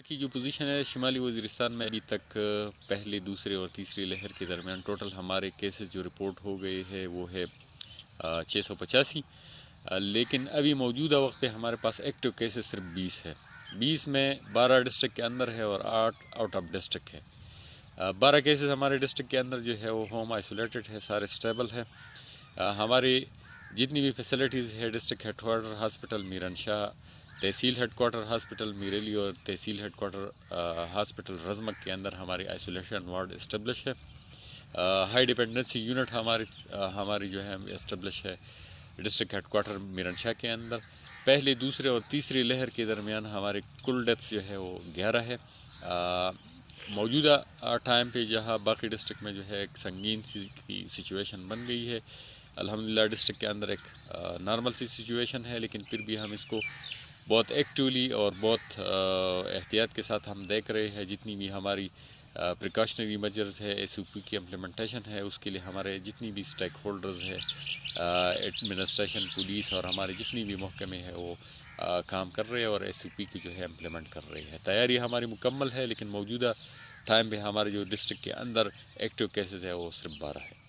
کی جو پوزیشن ہے شمالی وزیرستان میں ابھی تک پہلے دوسرے اور تیسری لہر کے درمیان ٹوٹل ہمارے کیسز جو رپورٹ ہو گئے ہے وہ ہے 685، لیکن ابھی موجودہ وقت پہ ہمارے پاس ایکٹیو کیسز صرف 20 ہے. 20 میں 12 ڈسٹرکٹ کے اندر ہے اور 8 آؤٹ آف ڈسٹرکٹ ہے. 12 کیسز ہمارے ڈسٹرکٹ کے اندر جو ہے وہ ہوم آئسولیٹڈ ہے، سارے اسٹیبل ہے. ہماری جتنی بھی فیسلٹیز ہے district headquarter hospital Miran Shah, تحصیل ہیڈ کوارٹر ہاسپٹل میریلی اور تحصیل ہیڈ کوارٹر ہاسپٹل رزمک کے اندر ہماری آئسولیشن وارڈ اسٹیبلش ہے. ہائی ڈیپینڈنسی یونٹ ہماری جو ہے اسٹیبلش ہے district headquarter Miran Shah کے اندر. پہلے دوسرے اور تیسری لہر کے درمیان ہمارے کل ڈیتھس جو ہے وہ 11 ہے. موجودہ ٹائم پہ جہاں باقی ڈسٹرکٹ میں جو ہے ایک سنگین سی سچویشن بن گئی ہے، الحمدللہ ڈسٹرکٹ کے اندر ایک نارمل سی سچویشن ہے، لیکن پھر بھی ہم اس کو بہت ایکٹیولی اور بہت احتیاط کے ساتھ ہم دیکھ رہے ہیں. جتنی بھی ہماری پریکاشنری میجرز ہے، ایس او پی کی امپلیمنٹیشن ہے، اس کے لیے ہمارے جتنی بھی اسٹیک ہولڈرز ہے، ایڈمنسٹریشن، پولیس اور ہمارے جتنی بھی محکمے ہیں وہ کام کر رہے ہیں اور ایس او پی کی جو ہے امپلیمنٹ کر رہے ہیں. تیاری ہماری مکمل ہے، لیکن موجودہ ٹائم پہ ہمارے جو ڈسٹرکٹ کے اندر ایکٹیو کیسز ہے وہ صرف 12 ہے.